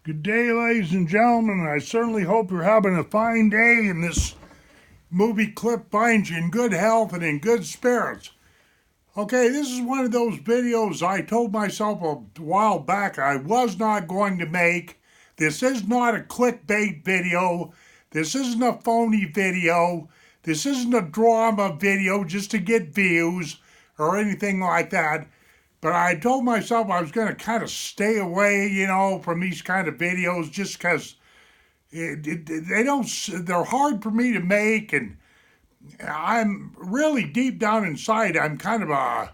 Good day, ladies and gentlemen. I certainly hope you're having a fine day and this movie clip finds you in good health and in good spirits. Okay, this is one of those videos I told myself a while back I was not going to make. This is not a clickbait video. This isn't a phony video. This isn't a drama video just to get views or anything like that. But I told myself I was going to kind of stay away, from these kind of videos just because they're hard for me to make. And I'm really deep down inside, I'm kind of a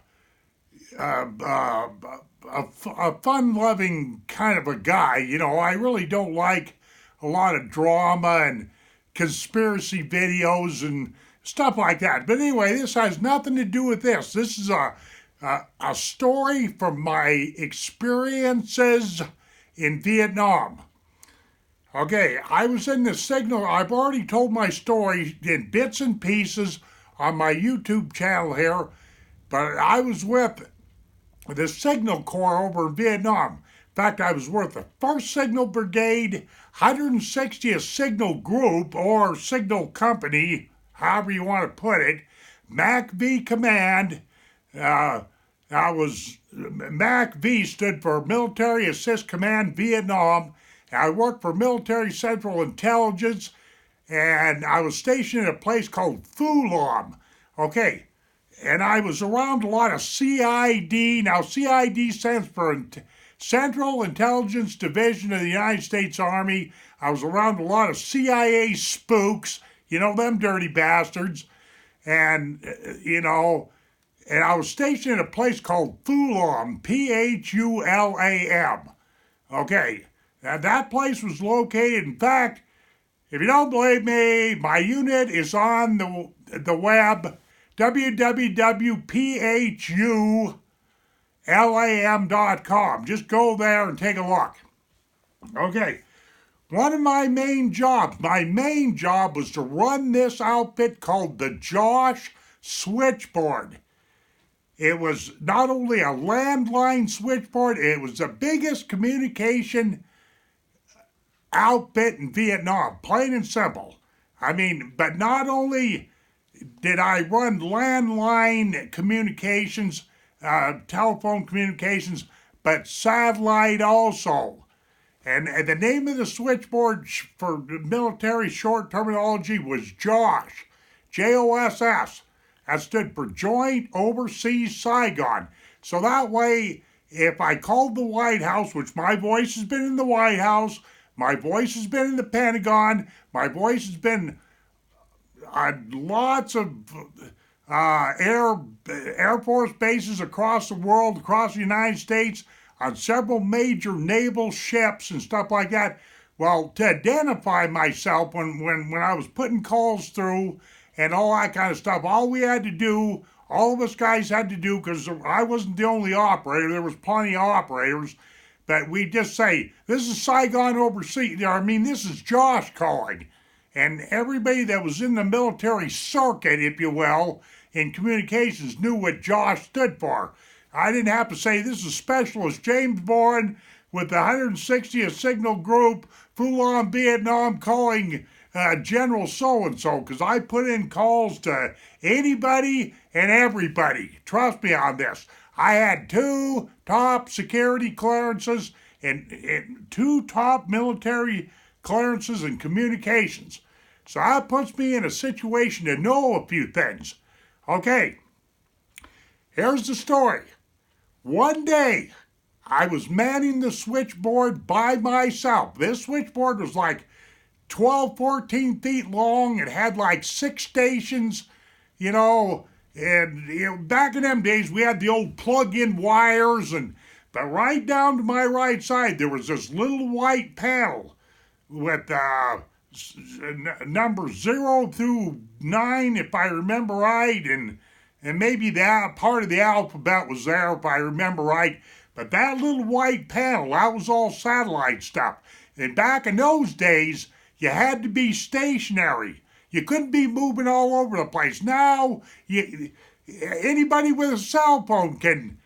fun-loving kind of a guy. I really don't like a lot of drama and conspiracy videos and stuff like that. But anyway, this has nothing to do with this. This is a story from my experiences in Vietnam. Okay, I was in the signal. I've already told my story in bits and pieces on my YouTube channel here, but I was with the Signal Corps over in Vietnam. In fact, I was with the 1st Signal Brigade, 160th Signal Group, or Signal Company, however you want to put it, MAC-V Command. MAC-V stood for Military Assist Command Vietnam. I worked for Military Central Intelligence, and I was stationed at a place called Phu Lam. Okay, and I was around a lot of CID. Now, CID stands for Central Intelligence Division of the United States Army. I was around a lot of CIA spooks, them dirty bastards, and, and I was stationed at a place called Phu Lam, Phulam. Okay, now that place was located, in fact, if you don't believe me, my unit is on the web, www.phulam.com. Just go there and take a look. Okay, one of my main jobs was to run this outfit called the Josh Switchboard. It was not only a landline switchboard, it was the biggest communication outfit in Vietnam, plain and simple. But not only did I run landline communications, telephone communications, but satellite also. And the name of the switchboard for military short terminology was JOSS, J-O-S-S. That stood for Joint Overseas Saigon. So that way, if I called the White House, which my voice has been in the White House, my voice has been in the Pentagon, my voice has been on lots of Air Force bases across the world, across the United States, on several major naval ships and stuff like that. Well, to identify myself when I was putting calls through and all that kind of stuff, all we had to do, all of us guys had to do, because I wasn't the only operator, there was plenty of operators, but we just say, this is Saigon Overseas, this is Josh calling. And everybody that was in the military circuit, if you will, in communications knew what Josh stood for. I didn't have to say, this is Specialist James Bourne with the 160th Signal Group, Phu Lam, Vietnam, calling General so-and-so, because I put in calls to anybody and everybody. Trust me on this. I had 2 top security clearances and 2 top military clearances and communications. So that puts me in a situation to know a few things. Okay, here's the story. One day, I was manning the switchboard by myself. This switchboard was like 12, 14 feet long. It had like 6 stations, and back in them days, we had the old plug-in wires, but right down to my right side, there was this little white panel with numbers 0 through 9, if I remember right, and maybe that part of the alphabet was there, if I remember right. But that little white panel, that was all satellite stuff. And back in those days, you had to be stationary. You couldn't be moving all over the place. Now, anybody with a cell phone can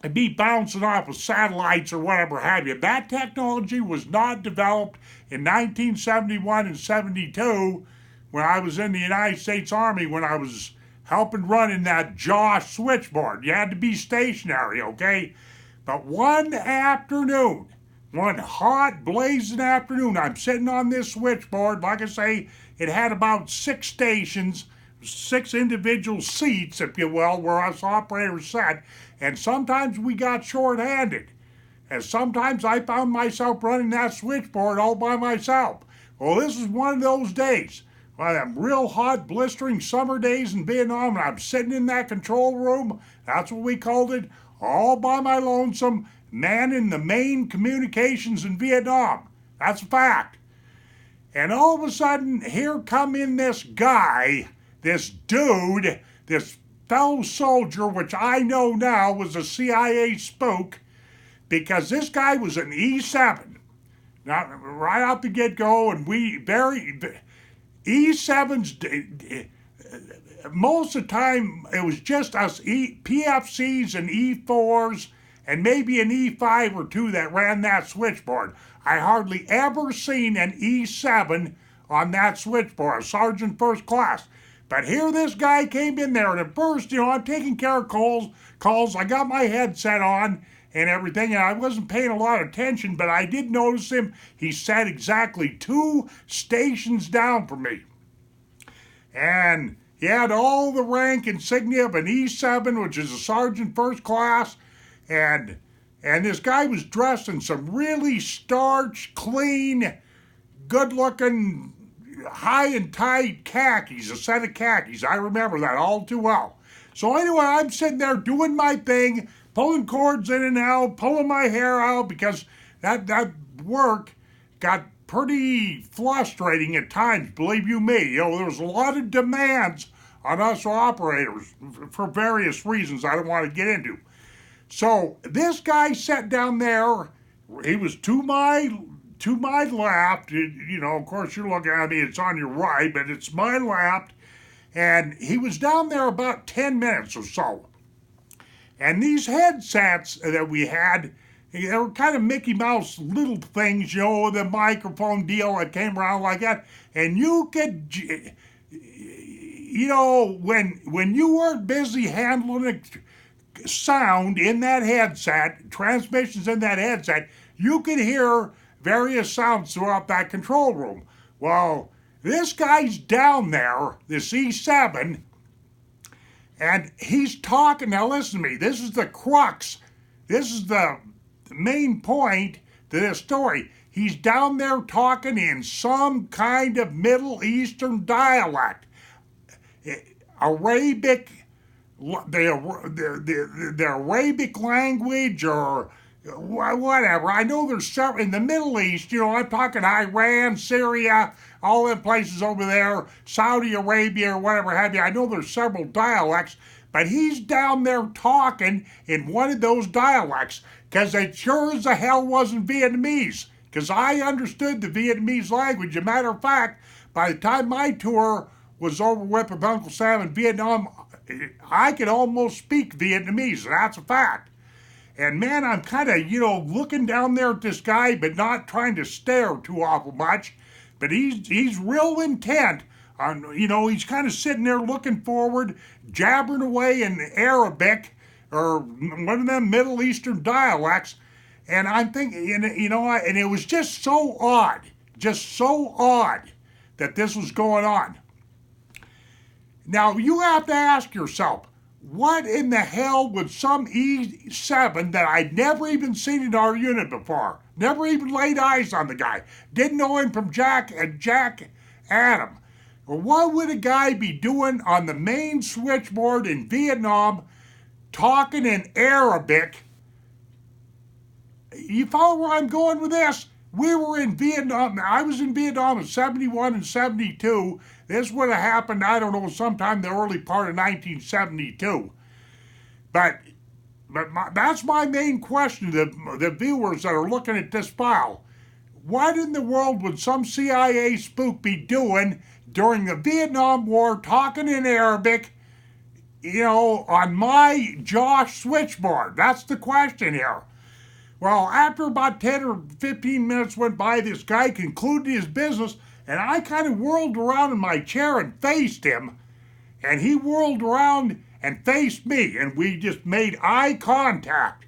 and be bouncing off of satellites or whatever have you. That technology was not developed in 1971 and 72 when I was in the United States Army, when I was helping running that JOS switchboard. You had to be stationary, okay? But one afternoon, one hot blazing afternoon, I'm sitting on this switchboard. Like I say, it had about 6 stations, 6 individual seats, if you will, where us operators sat. And sometimes we got short-handed. And sometimes I found myself running that switchboard all by myself. Well, this is one of those days. One of them real hot, blistering summer days in Vietnam, and I'm sitting in that control room, that's what we called it, all by my lonesome, manning the main communications in Vietnam. That's a fact. And all of a sudden, here come in this guy, this dude, this fellow soldier, which I know now was a CIA spook, because this guy was an E7. Now, right out the get-go, and E7s, most of the time, it was just us PFCs and E4s, and maybe an E5 or 2 that ran that switchboard. I hardly ever seen an E7 on that switchboard, a sergeant first class. But here this guy came in there, and at first, I'm taking care of calls. I got my headset on and everything, and I wasn't paying a lot of attention, but I did notice him. He sat exactly 2 stations down from me. And he had all the rank insignia of an E7, which is a sergeant first class, and this guy was dressed in some really starched, clean, good-looking, high and tight khakis, a set of khakis. I remember that all too well. So anyway, I'm sitting there doing my thing, pulling cords in and out, pulling my hair out, because that work got pretty frustrating at times, believe you me. There was a lot of demands on us operators for various reasons I don't want to get into. So this guy sat down there. He was to my left. Of course, you're looking at me, it's on your right, but it's my left. And he was down there about 10 minutes or so. And these headsets that we had, they were kind of Mickey Mouse little things, the microphone deal that came around like that. And you could, when you weren't busy handling sound in that headset, transmissions in that headset, you could hear various sounds throughout that control room. Well, this guy's down there, this E7, and he's talking. Now listen to me, this is the crux. This is the main point to this story. He's down there talking in some kind of Middle Eastern dialect. Arabic, the Arabic language or whatever. I know there's several in the Middle East. I'm talking Iran, Syria, all them places over there, Saudi Arabia or whatever have you. I know there's several dialects, but he's down there talking in one of those dialects, because it sure as the hell wasn't Vietnamese, because I understood the Vietnamese language. As a matter of fact, by the time my tour was over with Uncle Sam in Vietnam, I could almost speak Vietnamese, and that's a fact. And man, I'm kind of, looking down there at this guy, but not trying to stare too awful much. But he's real intent on, he's kind of sitting there looking forward, jabbering away in Arabic or one of them Middle Eastern dialects. And I'm thinking, and it was just so odd that this was going on. Now, you have to ask yourself, what in the hell would some E7 that I'd never even seen in our unit before, never even laid eyes on the guy, didn't know him from Jack Adam, well, what would a guy be doing on the main switchboard in Vietnam talking in Arabic? You follow where I'm going with this? We were in Vietnam. I was in Vietnam in 71 and 72. This would have happened, I don't know, sometime in the early part of 1972. But that's my main question to the viewers that are looking at this file. What in the world would some CIA spook be doing during the Vietnam War, talking in Arabic on my Josh switchboard? That's the question here. Well, after about 10 or 15 minutes went by, this guy concluded his business, and I kind of whirled around in my chair and faced him, and he whirled around and faced me, and we just made eye contact,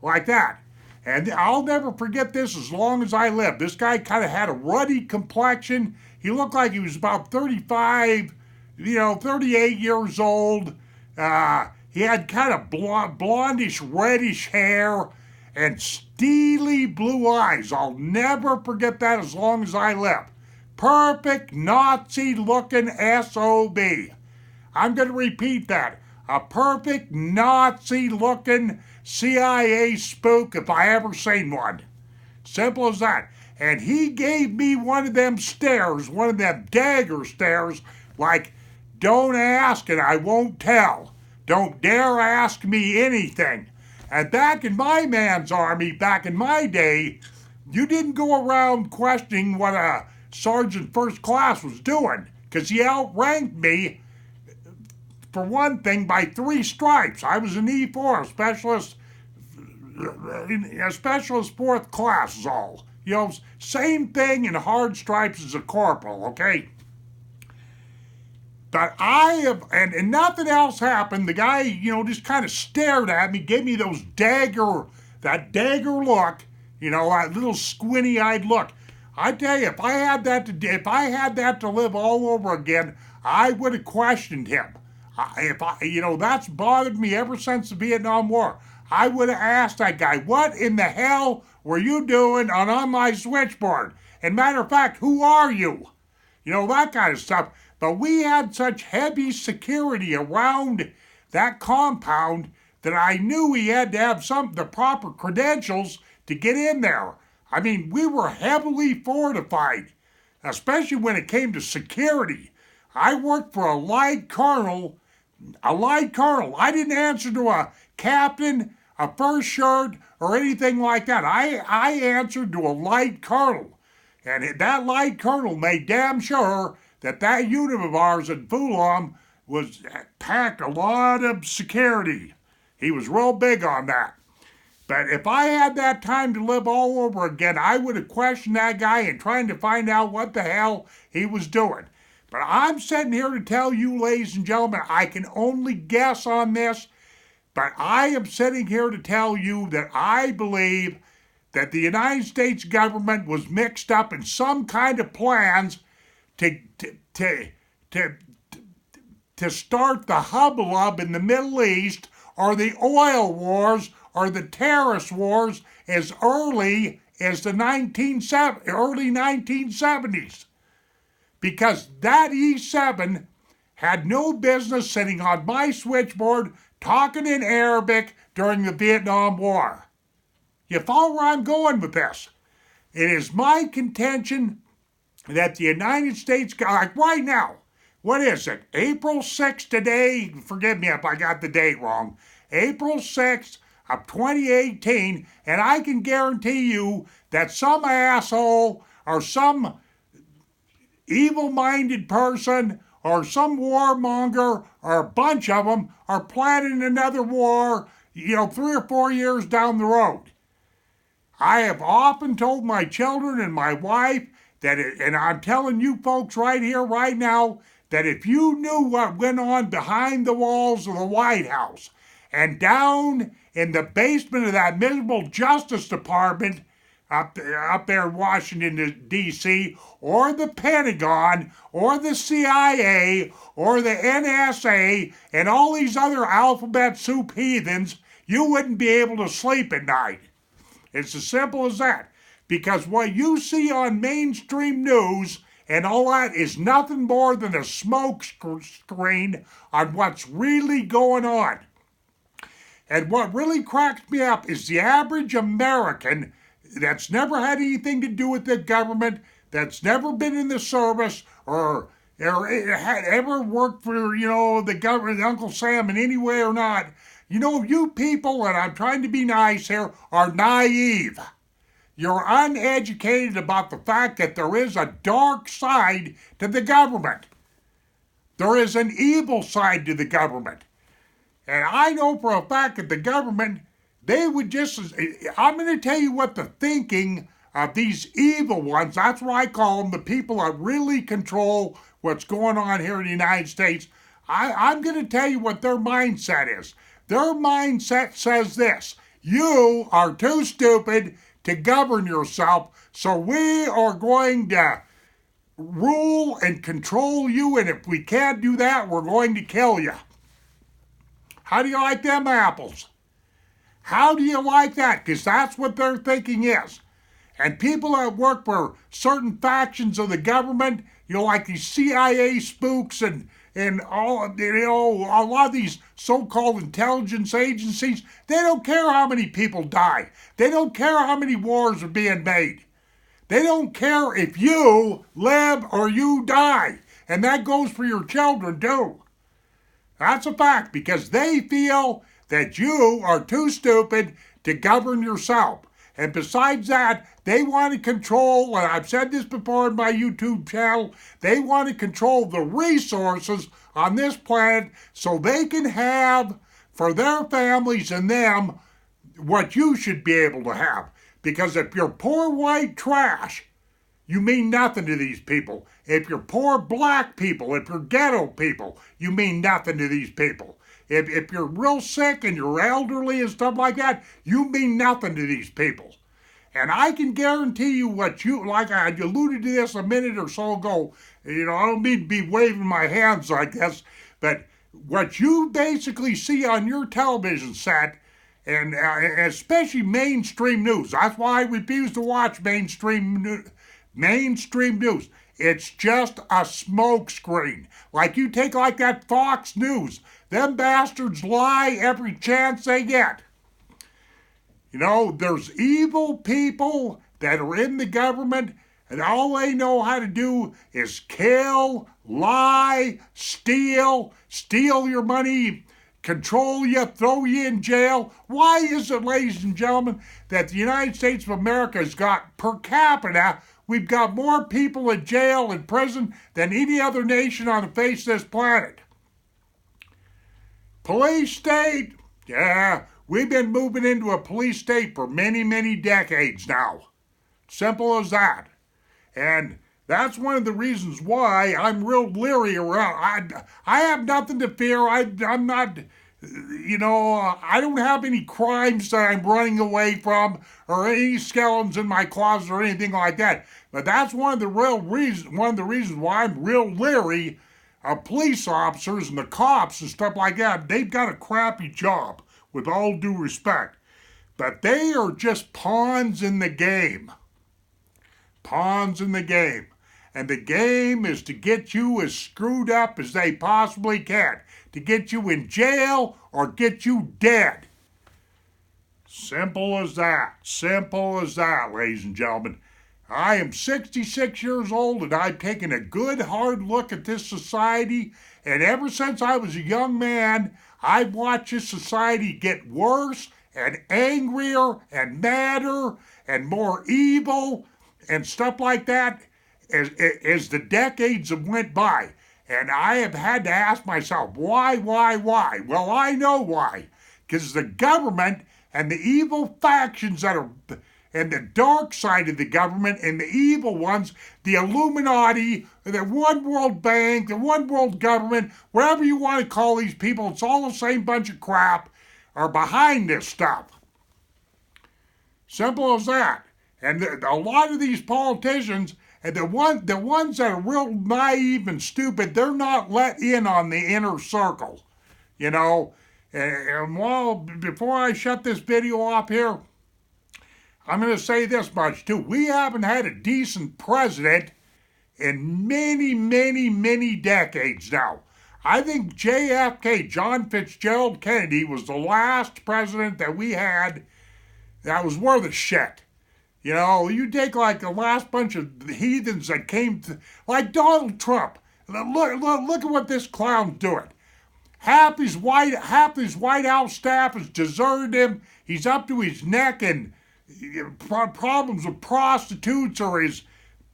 like that. And I'll never forget this as long as I live. This guy kind of had a ruddy complexion. He looked like he was about 35, 38 years old. He had kind of blondish, reddish hair and steely blue eyes. I'll never forget that as long as I live. Perfect Nazi-looking SOB. I'm going to repeat that. A perfect Nazi-looking CIA spook if I ever seen one. Simple as that. And he gave me one of them stares, one of them dagger stares, like, don't ask and I won't tell. Don't dare ask me anything. And back in my man's army, back in my day, you didn't go around questioning what a sergeant first class was doing, because he outranked me, for one thing, by 3 stripes. I was an E4, a specialist 4th class is all. Same thing in hard stripes as a corporal, okay? But and nothing else happened. The guy, just kind of stared at me, gave me that dagger look, that little squinty-eyed look. I tell you, if I had that to live all over again, I would have questioned him. That's bothered me ever since the Vietnam War. I would have asked that guy, what in the hell were you doing on my switchboard? And matter of fact, who are you? That kind of stuff. But we had such heavy security around that compound that I knew he had to have the proper credentials to get in there. I mean, we were heavily fortified, especially when it came to security. I worked for a light colonel. I didn't answer to a captain, a first shirt, or anything like that. I answered to a light colonel. And that light colonel made damn sure that unit of ours at Fulham was packed a lot of security. He was real big on that. But if I had that time to live all over again, I would have questioned that guy and trying to find out what the hell he was doing. But I'm sitting here to tell you, ladies and gentlemen, I can only guess on this, but I am sitting here to tell you that I believe that the United States government was mixed up in some kind of plans to start the hubbub in the Middle East, or the oil wars, or the terrorist wars as early as the early 1970s. Because that E7 had no business sitting on my switchboard talking in Arabic during the Vietnam War. You follow where I'm going with this? It is my contention that the United States, like right now, what is it? April 6th today? Forgive me if I got the date wrong. April 6th of 2018, and I can guarantee you that some asshole or some evil-minded person or some warmonger or a bunch of them are planning another war, 3 or 4 years down the road. I have often told my children and my wife and I'm telling you folks right here, right now, that if you knew what went on behind the walls of the White House and down in the basement of that miserable Justice Department up there in Washington, D.C., or the Pentagon, or the CIA, or the NSA, and all these other alphabet soup heathens, you wouldn't be able to sleep at night. It's as simple as that. Because what you see on mainstream news and all that is nothing more than a smoke screen on what's really going on. And what really cracks me up is the average American that's never had anything to do with the government, that's never been in the service, or had ever worked for, the government, Uncle Sam in any way or not. You people, and I'm trying to be nice here, are naive. You're uneducated about the fact that there is a dark side to the government. There is an evil side to the government. And I know for a fact that the government, they would just, I'm going to tell you what the thinking of these evil ones, that's what I call them, the people that really control what's going on here in the United States. I'm going to tell you what their mindset is. Their mindset says this: you are too stupid to govern yourself, so we are going to rule and control you, and if we can't do that, we're going to kill you. How do you like them apples? How do you like that? Because that's what their thinking is. And people that work for certain factions of the government, like these CIA spooks and all, a lot of these so-called intelligence agencies, they don't care how many people die. They don't care how many wars are being made. They don't care if you live or you die. And that goes for your children too. That's a fact, because they feel that you are too stupid to govern yourself. And besides that, they want to control, and I've said this before in my YouTube channel, they want to control the resources on this planet so they can have for their families and them what you should be able to have. Because if you're poor white trash, you mean nothing to these people. If you're poor black people, if you're ghetto people, you mean nothing to these people. If you're real sick and you're elderly and stuff like that, you mean nothing to these people. And I can guarantee you what you, like I alluded to this a minute or so ago, I don't mean to be waving my hands like this, but what you basically see on your television set, and especially mainstream news, that's why I refuse to watch mainstream news. It's just a smokescreen. Like you take like that Fox News. Them bastards lie every chance they get. There's evil people that are in the government, and all they know how to do is kill, lie, steal your money, control you, throw you in jail. Why is it, ladies and gentlemen, that the United States of America has got per capita, we've got more people in jail and prison than any other nation on the face of this planet? Police state, yeah, we've been moving into a police state for many, many decades now. Simple as that. And that's one of the reasons why I'm real leery around. I have nothing to fear. I'm not, I don't have any crimes that I'm running away from or any skeletons in my closet or anything like that. But that's one of the reasons why I'm real leery of police officers and the cops and stuff like that. They've got a crappy job, with all due respect. But they are just pawns in the game. Pawns in the game. And the game is to get you as screwed up as they possibly can. To get you in jail or get you dead. Simple as that. Simple as that, ladies and gentlemen. I am 66 years old and I've taken a good hard look at this society. And ever since I was a young man, I've watched this society get worse and angrier and madder and more evil and stuff like that as the decades have went by. And I have had to ask myself, why? Well, I know why. Because the government and the evil factions that are, and the dark side of the government and the evil ones, the Illuminati, the One World Bank, the One World Government, whatever you want to call these people, it's all the same bunch of crap, are behind this stuff. Simple as that. And a lot of these politicians, and the ones that are real naive and stupid, they're not let in on the inner circle, And well, before I shut this video off here, I'm going to say this much too. We haven't had a decent president in many, many, many decades now. I think JFK, John Fitzgerald Kennedy, was the last president that we had that was worth a shit. You take like the last bunch of heathens that came to, like Donald Trump. Look at what this clown's doing. Half his White House staff has deserted him. He's up to his neck in problems with prostitutes or his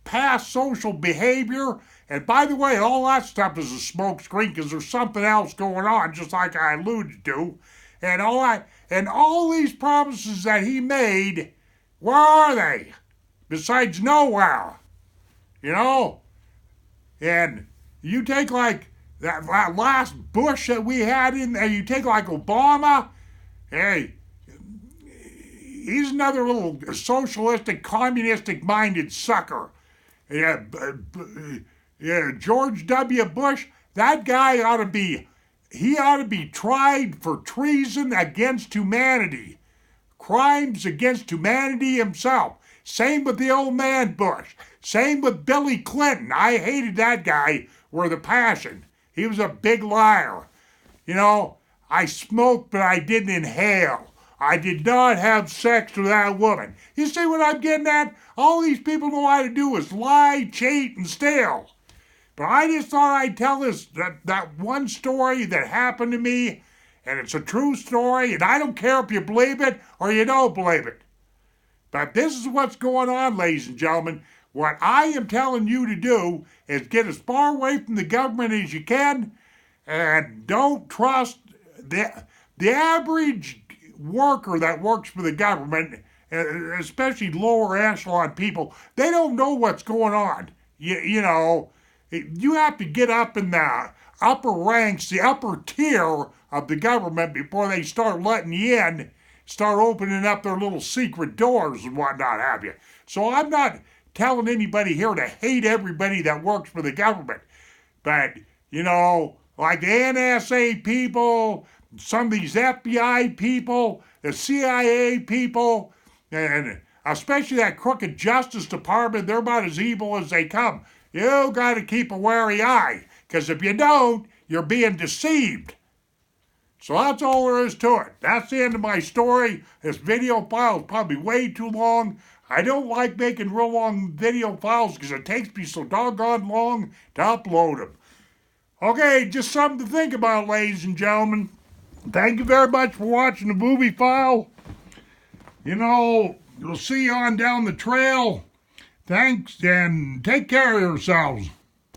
past social behavior. And by the way, all that stuff is a smokescreen because there's something else going on, just like I alluded to. And all these promises that he made, where are they? Besides nowhere. You know? And you take like that last Bush that we had in there, you take like Obama, hey, he's another little socialistic, communistic minded sucker. Yeah, George W. Bush, that guy ought to be tried for treason against humanity. Crimes against humanity himself. Same with the old man Bush. Same with Billy Clinton. I hated that guy with a passion. He was a big liar. You know, I smoked, but I didn't inhale. I did not have sex with that woman. You see what I'm getting at? All these people know how to do is lie, cheat, and steal. But I just thought I'd tell that one story that happened to me, and it's a true story, and I don't care if you believe it or you don't believe it. But this is what's going on, ladies and gentlemen. What I am telling you to do is get as far away from the government as you can, and don't trust the average worker that works for the government, especially lower echelon people. They don't know what's going on. You know, you have to get up in the upper ranks, the upper tier of the government before they start letting you in, start opening up their little secret doors and whatnot have you. So I'm not telling anybody here to hate everybody that works for the government. But, you know, like the NSA people, some of these FBI people, the CIA people, and especially that crooked Justice Department, they're about as evil as they come. You got to keep a wary eye, because if you don't, you're being deceived. So that's all there is to it. That's the end of my story. This video file is probably way too long. I don't like making real long video files because it takes me so doggone long to upload them. Okay, just something to think about, ladies and gentlemen. Thank you very much for watching the movie file. You know, we'll see you on down the trail. Thanks, and take care of yourselves.